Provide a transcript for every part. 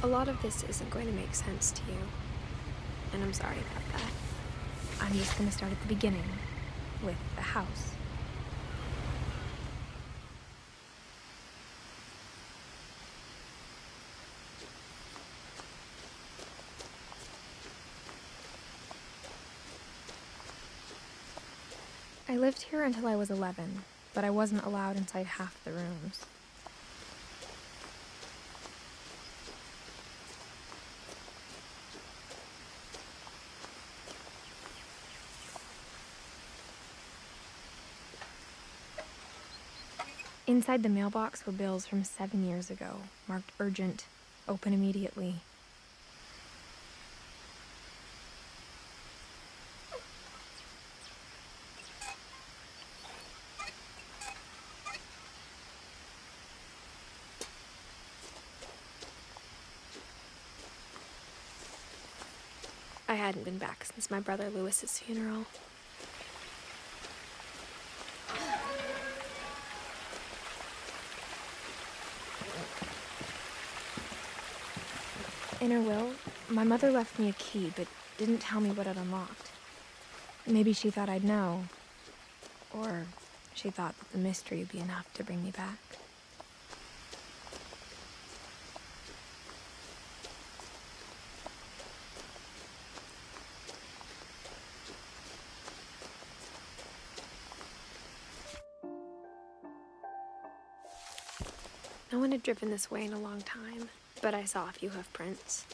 A lot of this isn't going to make sense to you, and I'm sorry about that. I'm just going to start at the beginning, with the house. I lived here until I was 11, but I wasn't allowed inside half the rooms. Inside the mailbox were bills from 7 years ago, marked urgent, open immediately. I hadn't been back since my brother Lewis's funeral. In her will, my mother left me a key, but didn't tell me what it unlocked. Maybe she thought I'd know. Or she thought that the mystery would be enough to bring me back. No one had driven this way in a long time, but I saw a few hoof prints.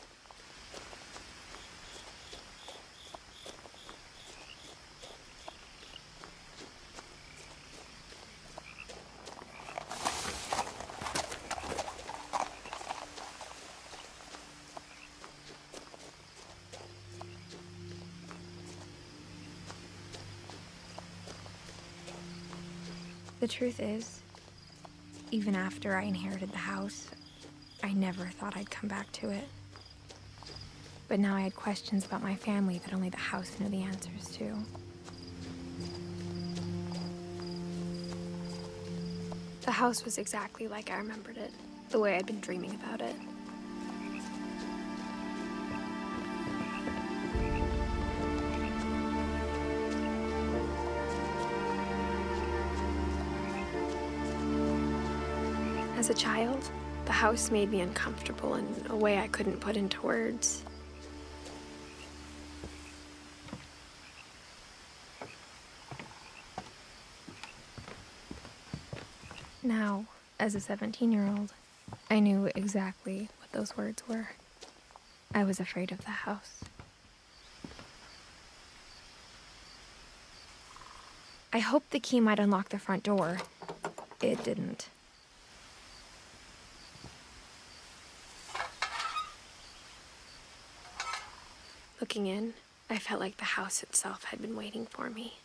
The truth is, even after I inherited the house, I never thought I'd come back to it. But now I had questions about my family that only the house knew the answers to. The house was exactly like I remembered it, the way I'd been dreaming about it. As a child, the house made me uncomfortable in a way I couldn't put into words. Now, as a 17-year-old, I knew exactly what those words were. I was afraid of the house. I hoped the key might unlock the front door. It didn't. Looking in, I felt like the house itself had been waiting for me.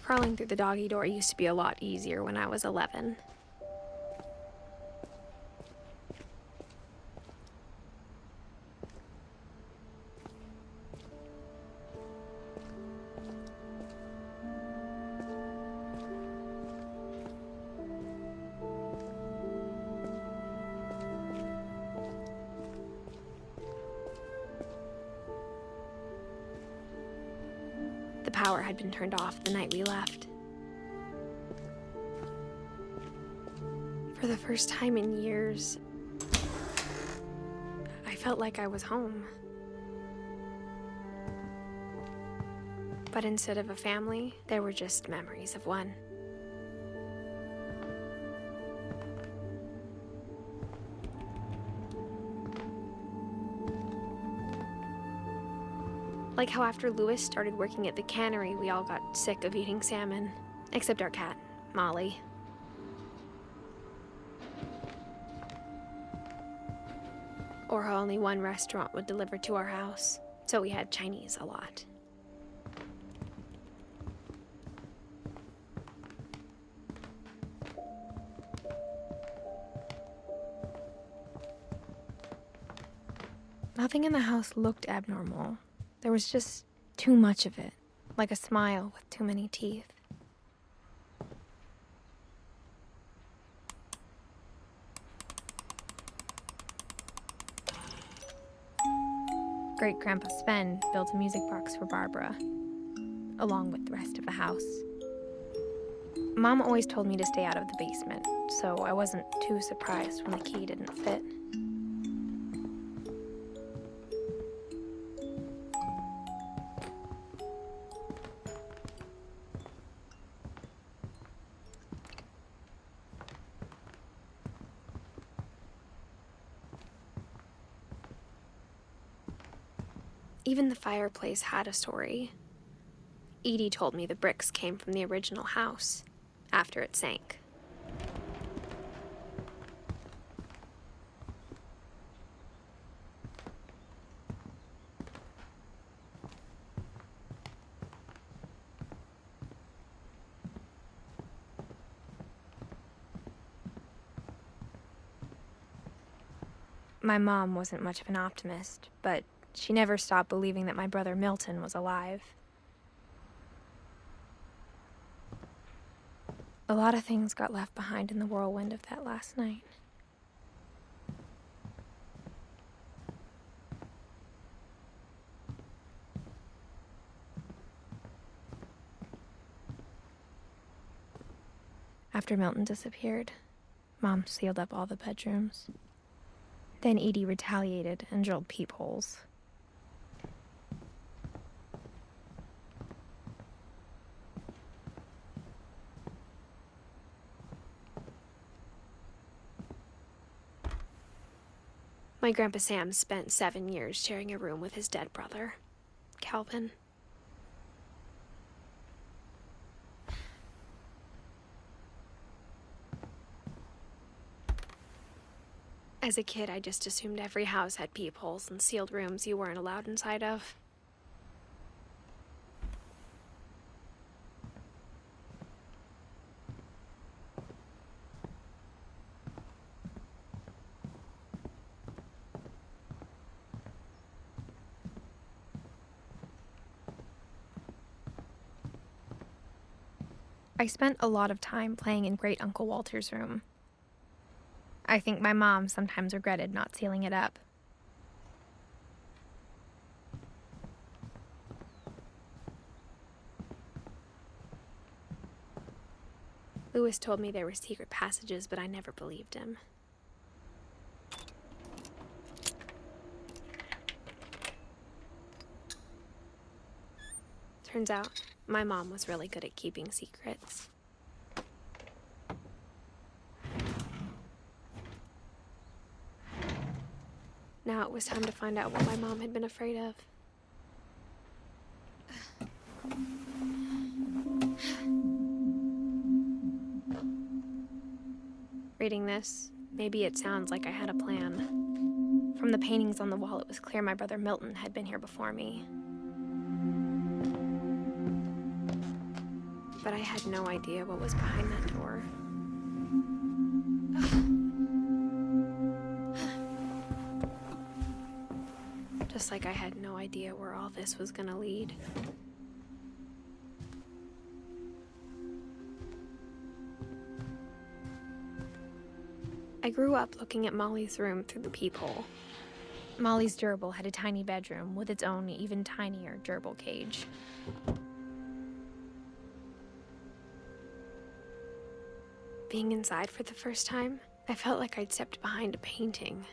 Crawling through the doggy door used to be a lot easier when I was 11. The power had been turned off the night we left. For the first time in years, I felt like I was home. But instead of a family, there were just memories of one. Like how after Louis started working at the cannery, we all got sick of eating salmon. Except our cat, Molly. Or how only one restaurant would deliver to our house, so we had Chinese a lot. Nothing in the house looked abnormal. There was just too much of it, like a smile with too many teeth. Great-Grandpa Sven built a music box for Barbara, along with the rest of the house. Mom always told me to stay out of the basement, so I wasn't too surprised when the key didn't fit. Even the fireplace had a story. Edie told me the bricks came from the original house, after it sank. My mom wasn't much of an optimist, but she never stopped believing that my brother Milton was alive. A lot of things got left behind in the whirlwind of that last night. After Milton disappeared, Mom sealed up all the bedrooms. Then Edie retaliated and drilled peepholes. My Grandpa Sam spent 7 years sharing a room with his dead brother, Calvin. As a kid, I just assumed every house had peepholes and sealed rooms you weren't allowed inside of. I spent a lot of time playing in Great Uncle Walter's room. I think my mom sometimes regretted not sealing it up. Louis told me there were secret passages, but I never believed him. Turns out, my mom was really good at keeping secrets. Now it was time to find out what my mom had been afraid of. Reading this, maybe it sounds like I had a plan. From the paintings on the wall, it was clear my brother Milton had been here before me. But I had no idea what was behind that door. Just like I had no idea where all this was gonna lead. I grew up looking at Molly's room through the peephole. Molly's gerbil had a tiny bedroom with its own even tinier gerbil cage. Being inside for the first time, I felt like I'd stepped behind a painting.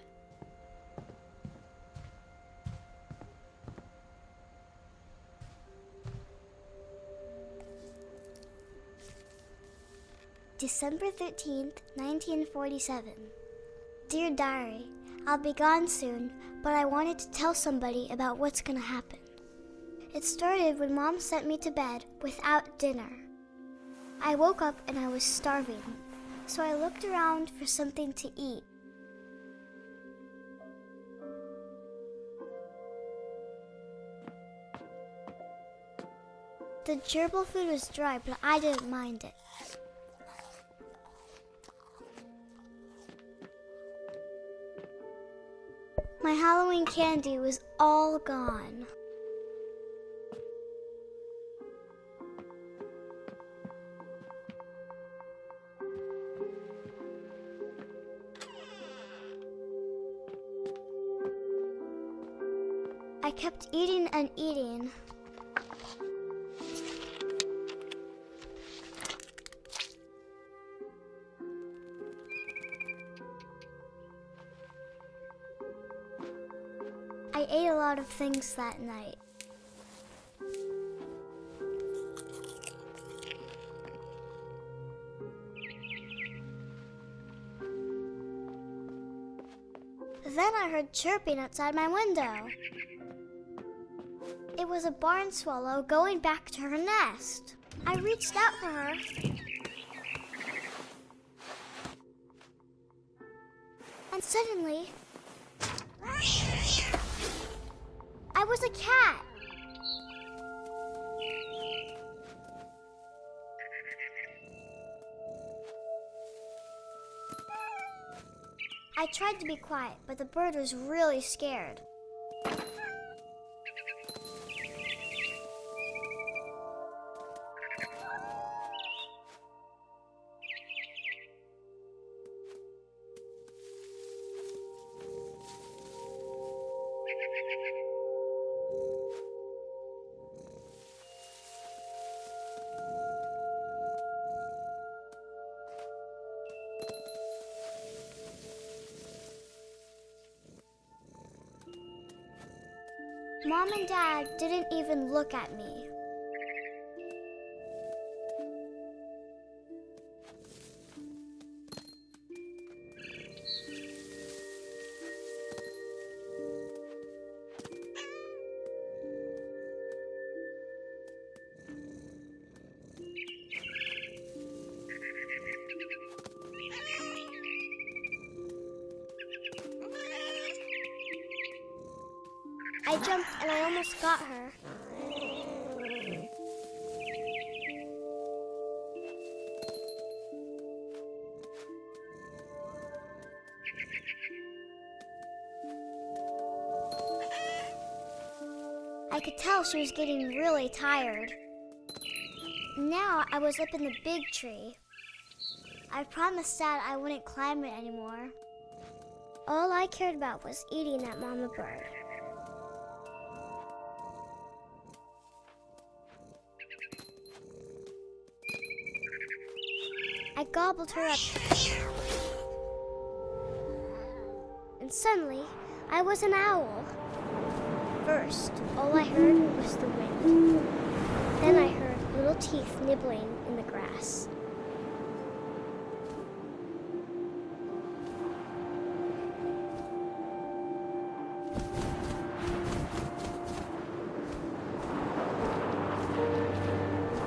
December 13th, 1947. Dear Diary, I'll be gone soon, but I wanted to tell somebody about what's gonna happen. It started when Mom sent me to bed without dinner. I woke up and I was starving, so I looked around for something to eat. The gerbil food was dry, but I didn't mind it. My Halloween candy was all gone. I kept eating and eating. I ate a lot of things that night. Then I heard chirping outside my window. It was a barn swallow going back to her nest. I reached out for her. And suddenly, I was a cat. I tried to be quiet, but the bird was really scared. Mom and Dad didn't even look at me. I jumped and I almost got her. I could tell she was getting really tired. Now I was up in the big tree. I promised Dad I wouldn't climb it anymore. All I cared about was eating that mama bird. I gobbled her up. And suddenly, I was an owl. First, all I heard was the wind. Then I heard little teeth nibbling in the grass.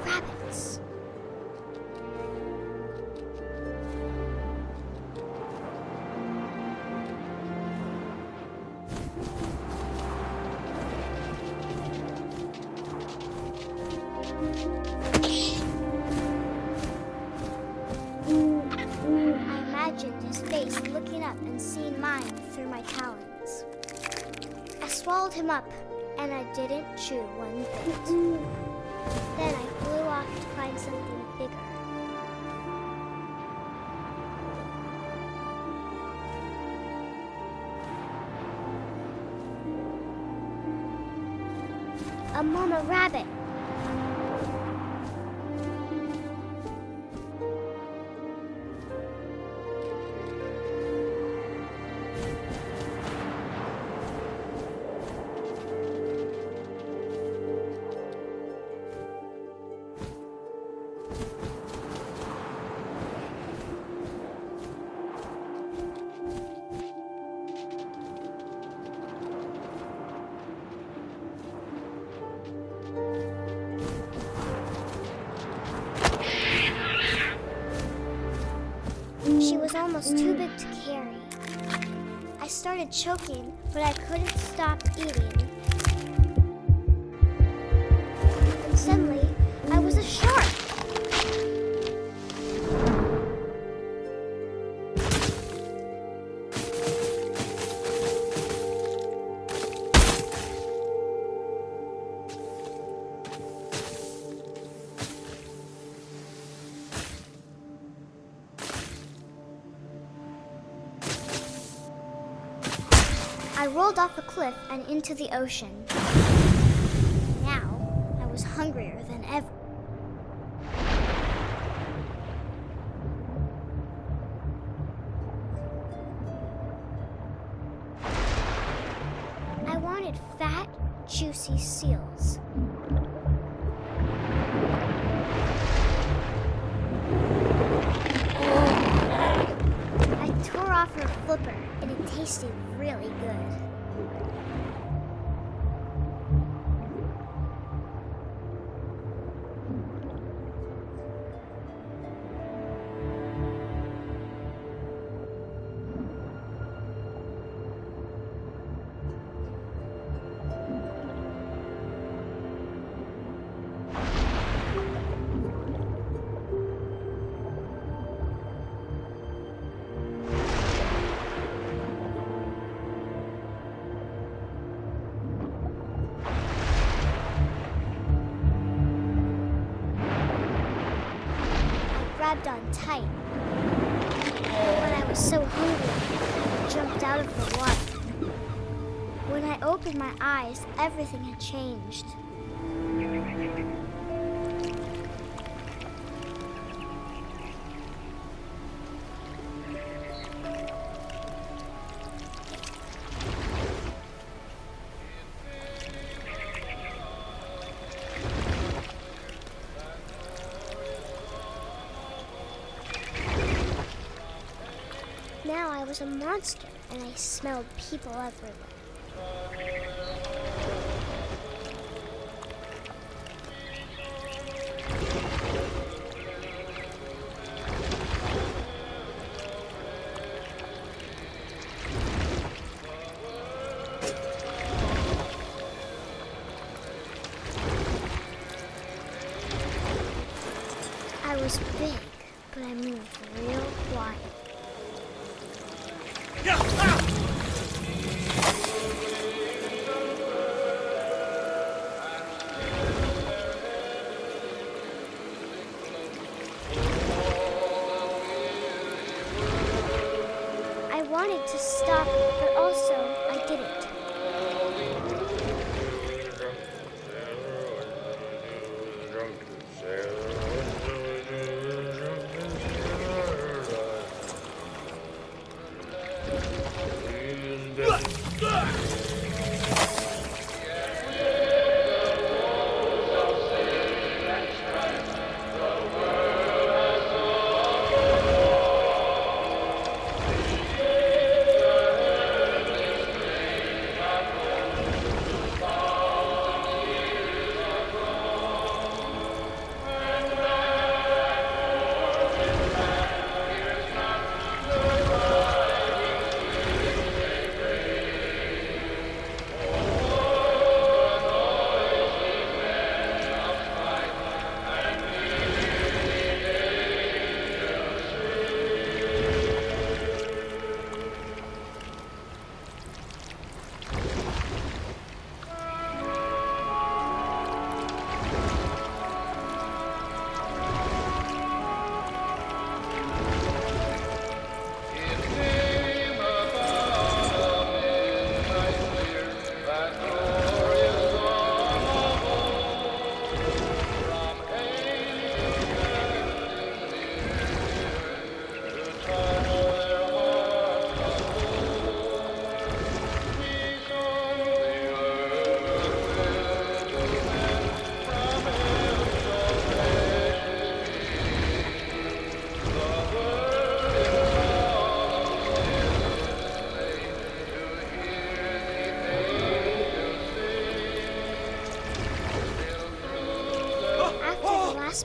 Rabbits. Looking up and seeing mine through my talons. I swallowed him up, and I didn't chew one bit. Then I flew off to find something bigger. A mama rabbit. too big to carry. I started choking, but I couldn't stop eating. And suddenly, I was a shark. I rolled off a cliff and into the ocean. Now, I was hungrier than ever. I wanted fat, juicy seals. I tore off her flipper, and it tasted really good. Grabbed on tight. When I was so hungry, I jumped out of the water. When I opened my eyes, everything had changed. Now I was a monster, and I smelled people everywhere. I was big, but I moved real quiet. I wanted to stop, but also I didn't.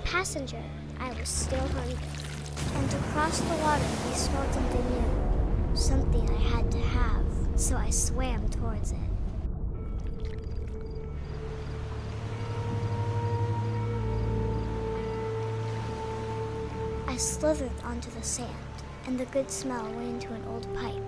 Passenger, I was still hungry. And across the water, we smelled something new. Something I had to have, so I swam towards it. I slithered onto the sand, and the good smell went into an old pipe.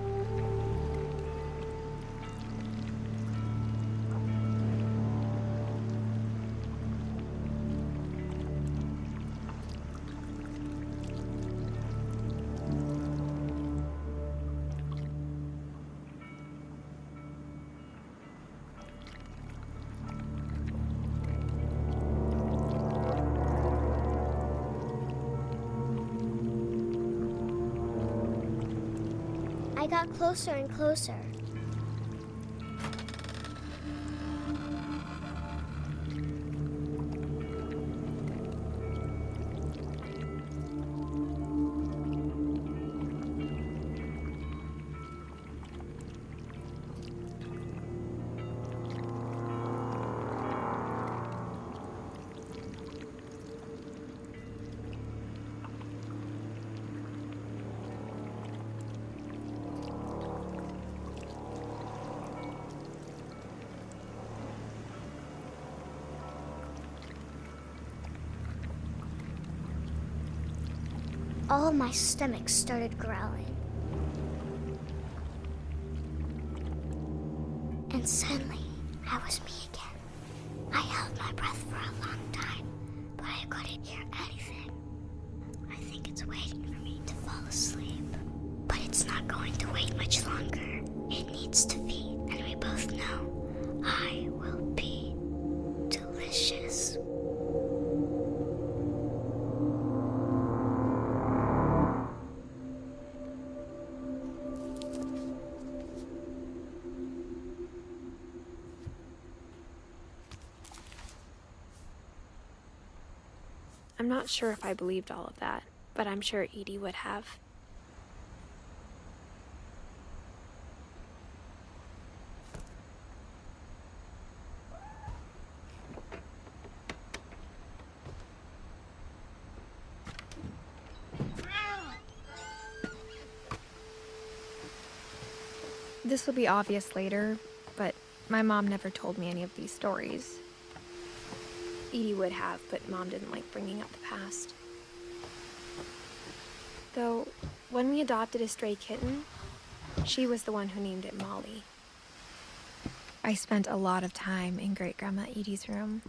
I got closer and closer. All of my stomach started growling. And suddenly, I was me again. I held my breath for a long time, but I couldn't hear anything. I think it's waiting for me to fall asleep. But it's not going to wait much longer. It needs to feed, and we both know I will be delicious. I'm not sure if I believed all of that, but I'm sure Edie would have. This will be obvious later, but my mom never told me any of these stories. Edie would have, but Mom didn't like bringing up the past. Though, when we adopted a stray kitten, she was the one who named it Molly. I spent a lot of time in Great-Grandma Edie's room.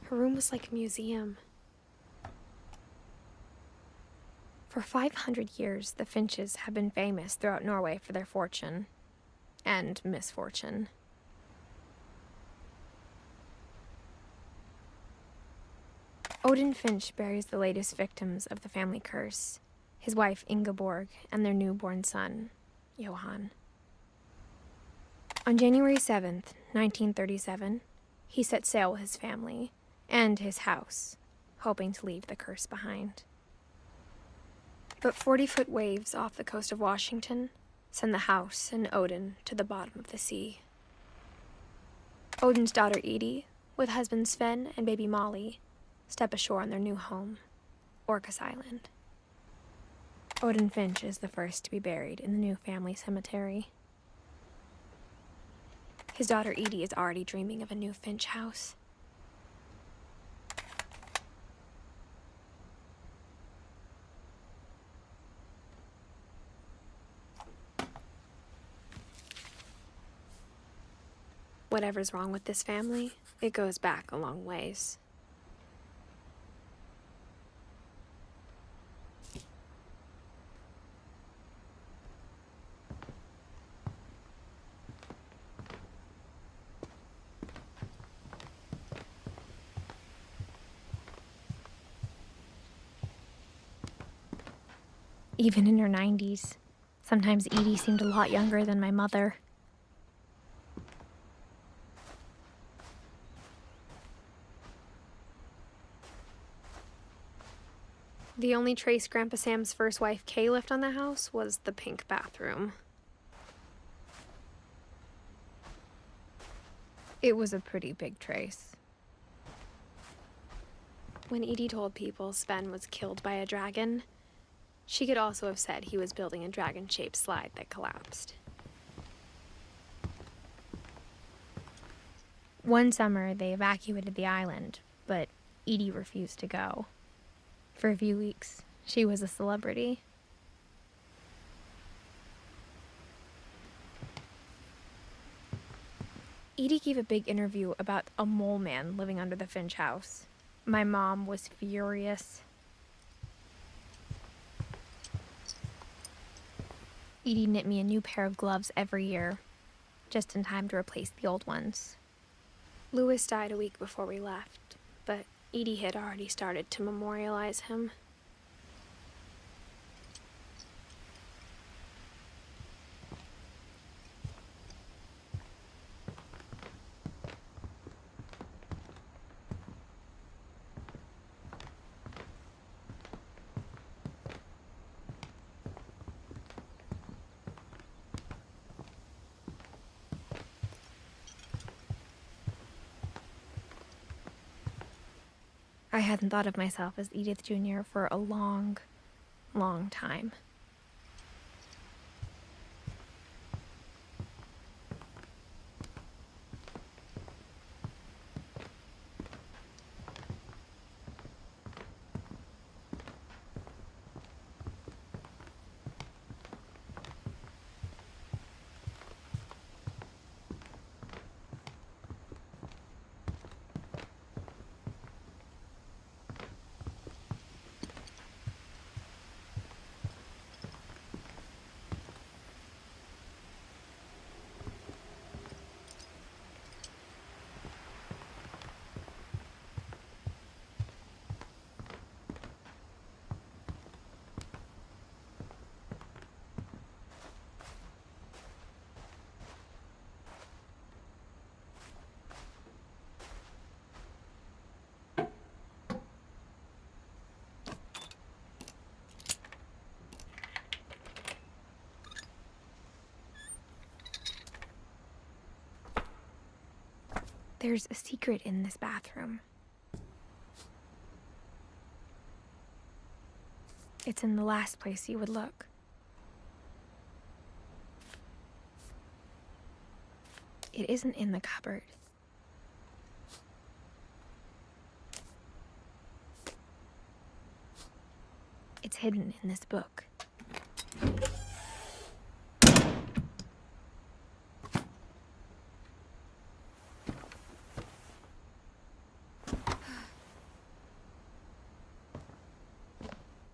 Her room was like a museum. For 500 years, the Finches have been famous throughout Norway for their fortune and misfortune. Odin Finch buries the latest victims of the family curse, his wife Ingeborg and their newborn son, Johan. On January 7th, 1937, he set sail with his family and his house, hoping to leave the curse behind. But 40-foot waves off the coast of Washington send the house and Odin to the bottom of the sea. Odin's daughter Edie, with husband Sven and baby Molly, step ashore on their new home, Orcas Island. Odin Finch is the first to be buried in the new family cemetery. His daughter Edie is already dreaming of a new Finch house. Whatever's wrong with this family, it goes back a long ways. Even in her 90s, sometimes Edie seemed a lot younger than my mother. The only trace Grandpa Sam's first wife, Kay, left on the house was the pink bathroom. It was a pretty big trace. When Edie told people Sven was killed by a dragon, she could also have said he was building a dragon-shaped slide that collapsed. One summer, they evacuated the island, but Edie refused to go. For a few weeks, she was a celebrity. Edie gave a big interview about a mole man living under the Finch house. My mom was furious. Edie knit me a new pair of gloves every year, just in time to replace the old ones. Louis died a week before we left, but Edie had already started to memorialize him. I hadn't thought of myself as Edith Jr. for a long, long time. There's a secret in this bathroom. It's in the last place you would look. It isn't in the cupboard. It's hidden in this book.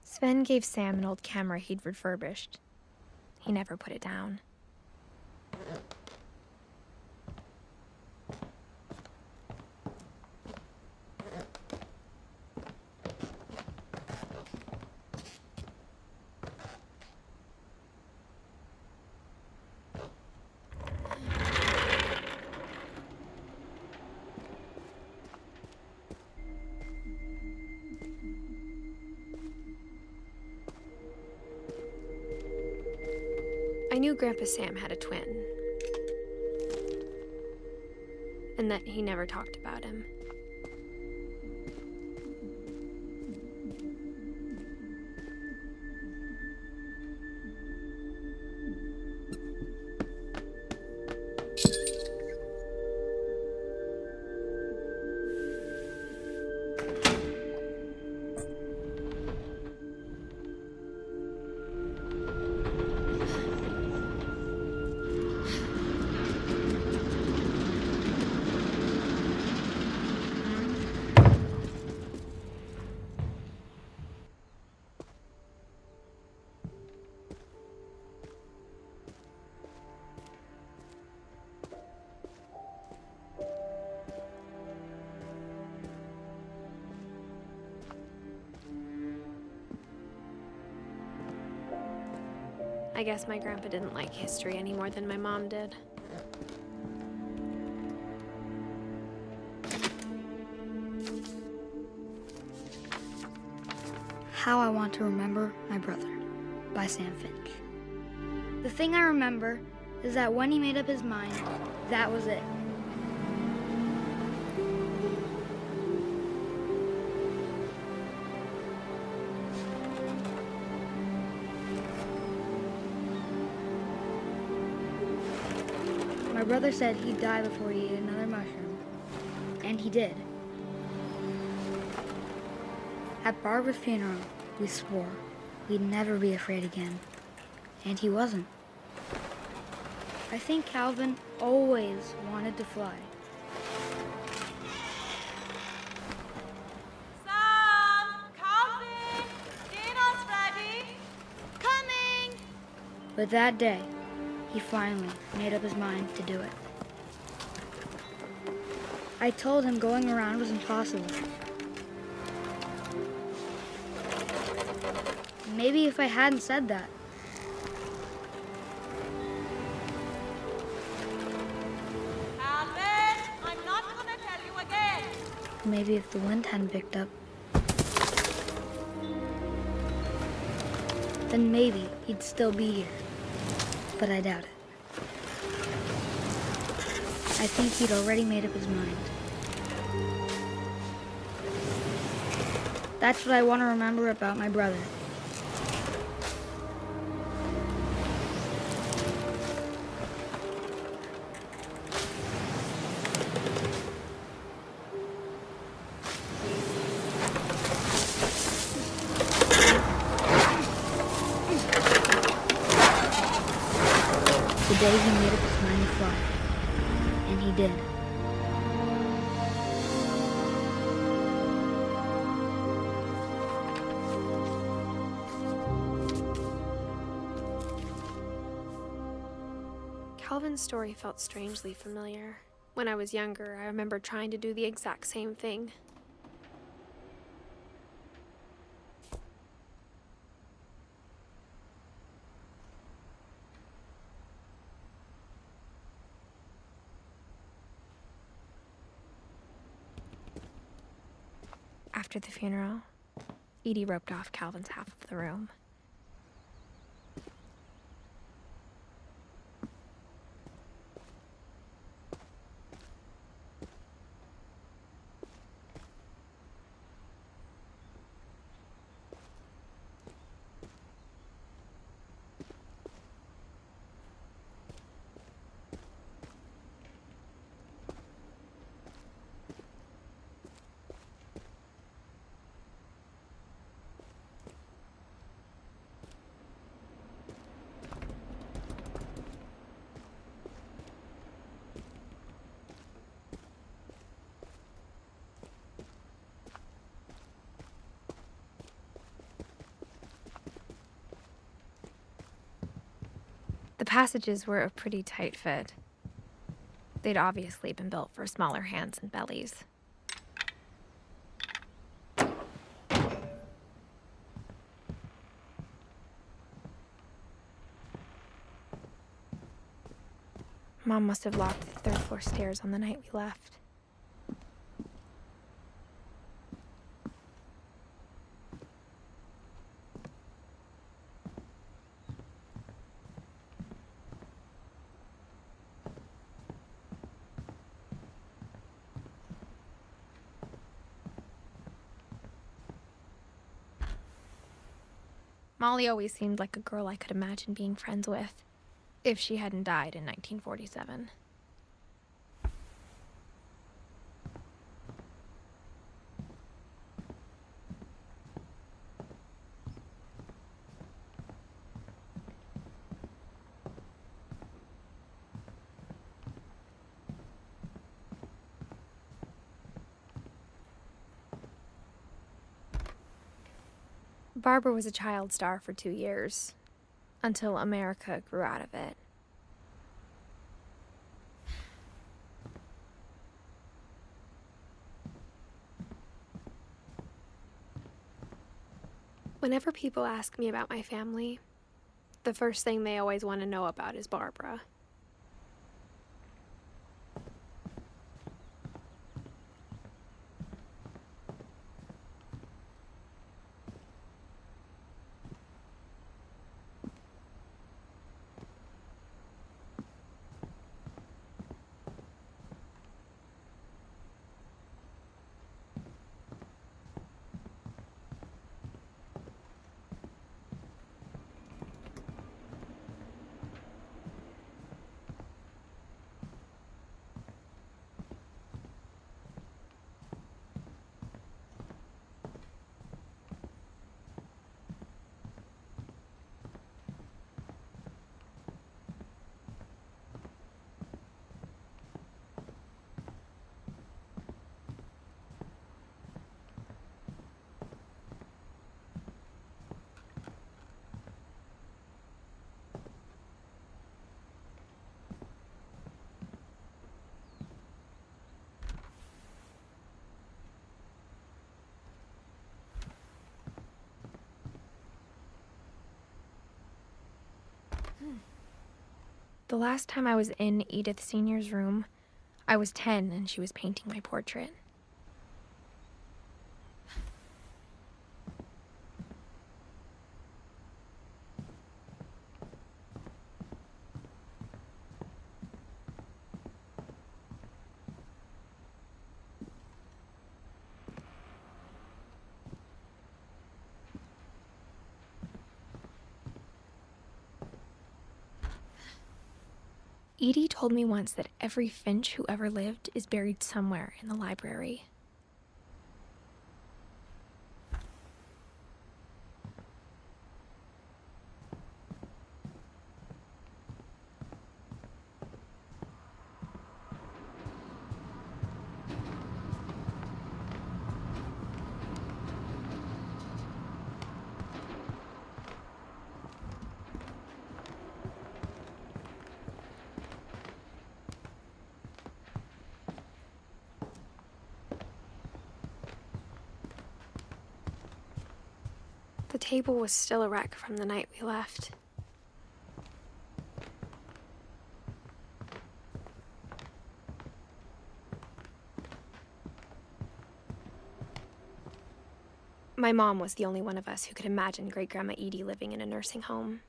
Sven gave Sam an old camera he'd refurbished. He never put it down. I knew Grandpa Sam had a twin, and that he never talked about him. I guess my grandpa didn't like history any more than my mom did. How I Want to Remember My Brother by Sam Finch. The thing I remember is that when he made up his mind, that was it. My brother said he'd die before he ate another mushroom. And he did. At Barbara's funeral, we swore we'd never be afraid again. And he wasn't. I think Calvin always wanted to fly. Sam! Calvin! Dinner's ready! Coming! But that day, he finally made up his mind to do it. I told him going around was impossible. Maybe if I hadn't said that, Calvin! I'm not gonna tell you again! maybe if the wind hadn't picked up, then maybe he'd still be here. But I doubt it. I think he'd already made up his mind. That's what I want to remember about my brother. The day he made up his mind to fly. And he did. Calvin's story felt strangely familiar. When I was younger, I remember trying to do the exact same thing. After the funeral, Edie roped off Calvin's half of the room. The passages were a pretty tight fit. They'd obviously been built for smaller hands and bellies. Mom must have locked the third floor stairs on the night we left. Molly always seemed like a girl I could imagine being friends with, if she hadn't died in 1947. Barbara was a child star for 2 years, until America grew out of it. Whenever people ask me about my family, the first thing they always want to know about is Barbara. The last time I was in Edith Sr.'s room, I was 10 and she was painting my portrait. Edie told me once that every Finch who ever lived is buried somewhere in the library. The table was still a wreck from the night we left. My mom was the only one of us who could imagine Great-Grandma Edie living in a nursing home.